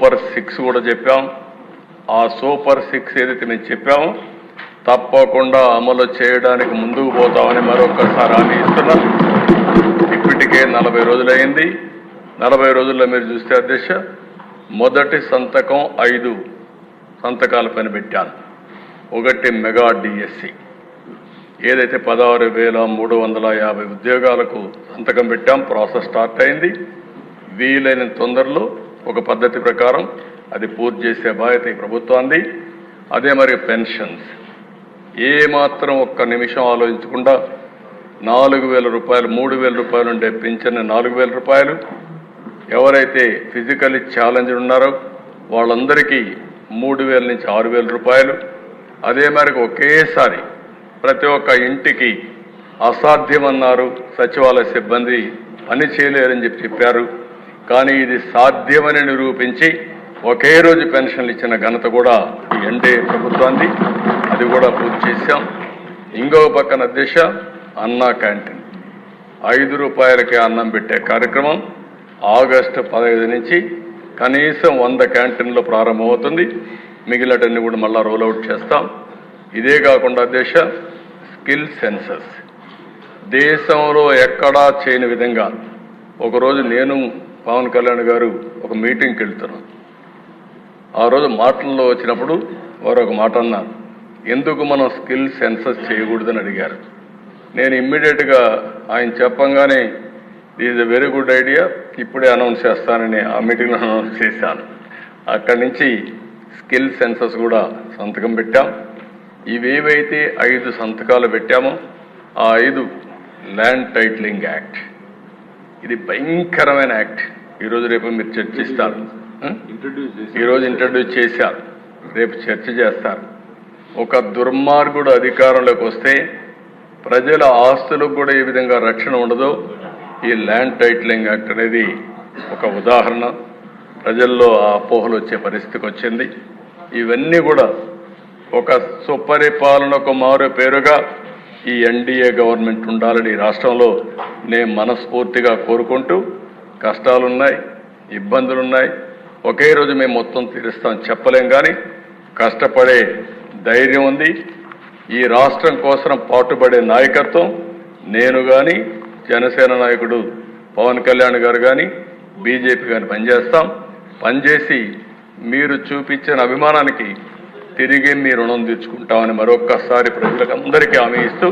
Super 6 కూడా చెప్పాం. ఆ సూపర్ 6 ఏదైతే మేము చెప్పామో తప్పకుండా అమలు చేయడానికి ముందుకు పోతామని మరొకసారి హామీ ఇస్తున్నాం. ఇప్పటికే 40 రోజులైంది. 40 రోజుల్లో మీరు చూస్తే అధ్యక్ష మొదటి సంతకం 5 సంతకాల పైన పెట్టాను. ఒకటి మెగా డిఎస్సి ఏదైతే 16,350 ఉద్యోగాలకు సంతకం పెట్టాం. ప్రాసెస్ స్టార్ట్ అయింది. వీలైన తొందరలో ఒక పద్ధతి ప్రకారం అది పూర్తి చేసే బాధ్యత ఈ ప్రభుత్వాన్ని. అదే మరి పెన్షన్స్ ఏమాత్రం ఒక్క నిమిషం ఆలోచించకుండా 4,000 రూపాయలు 3,000 రూపాయలు ఉండే పింఛన్ 4,000 రూపాయలు, ఎవరైతే ఫిజికల్లీ ఛాలెంజ్ ఉన్నారో వాళ్ళందరికీ 3,000 నుంచి 6,000 రూపాయలు. అదే మేరకు ఒకేసారి ప్రతి ఒక్క ఇంటికి అసాధ్యమన్నారు సచివాలయ సిబ్బంది, పని చేయలేరని చెప్పారు. కానీ ఇది సాధ్యమని నిరూపించి ఒకే రోజు పెన్షన్లు ఇచ్చిన ఘనత కూడా ఈ ఎన్డీఏ ప్రభుత్వాన్ని. అది కూడా పూర్తి చేశాం. ఇంకో పక్కన దిశ అన్నా క్యాంటీన్ 5 రూపాయలకే అన్నం పెట్టే కార్యక్రమం ఆగస్టు 15 నుంచి కనీసం 100 క్యాంటీన్లో ప్రారంభమవుతుంది. మిగిలినటన్ని కూడా మళ్ళా రోల్అవుట్ చేస్తాం. ఇదే కాకుండా దేశ స్కిల్ సెన్సస్ దేశంలో ఎక్కడా చేయని విధంగా ఒకరోజు నేను పవన్ కళ్యాణ్ గారు ఒక మీటింగ్కి వెళ్తున్నాను. ఆ రోజు మాటల్లో వచ్చినప్పుడు వారు ఒక మాట అన్నారు, ఎందుకు మనం స్కిల్ సెన్సస్ చేయకూడదని అడిగారు. నేను ఇమ్మీడియట్గా ఆయన చెప్పంగానే is a very good idea, ఇప్పుడే అనౌన్స్ చేస్తానని ఆ మీటింగ్లో అనౌన్స్ చేశాను. అక్కడి నుంచి స్కిల్ సెన్సస్ కూడా సంతకం పెట్టాం. ఇవేవైతే 5 సంతకాలు పెట్టామో ఆ 5 ల్యాండ్ టైటిలింగ్ యాక్ట్, ఇది భయంకరమైన యాక్ట్. ఈరోజు రేపు మీరు చర్చిస్తారు. ఈరోజు ఇంట్రడ్యూస్ చేశారు, రేపు చర్చ చేస్తారు. ఒక దుర్మార్గుడు అధికారంలోకి వస్తే ప్రజల ఆస్తులకు కూడా ఏ విధంగా రక్షణ ఉండదో ఈ ల్యాండ్ టైటిలింగ్ యాక్ట్ అనేది ఒక ఉదాహరణ. ప్రజల్లో ఆ అపోహలు వచ్చే పరిస్థితికి వచ్చింది. ఇవన్నీ కూడా ఒక సుపరిపాలనకు మారు పేరుగా ఈ ఎన్డీఏ గవర్నమెంట్ ఉండాలని రాష్ట్రంలో నేను మనస్ఫూర్తిగా కోరుకుంటూ, కష్టాలున్నాయి, ఇబ్బందులున్నాయి, ఒకే రోజు మేము మొత్తం తీరుస్తాం చెప్పలేం, కానీ కష్టపడే ధైర్యం ఉంది. ఈ రాష్ట్రం కోసం పాటుపడే నాయకత్వం నేను కానీ, జనసేన నాయకుడు పవన్ కళ్యాణ్ గారు కానీ, బీజేపీ కానీ పనిచేసి మీరు చూపించిన అభిమానానికి తిరిగి మీ రుణం తీర్చుకుంటామని మరొక్కసారి ప్రజలకు అందరికీ హామీ ఇస్తూ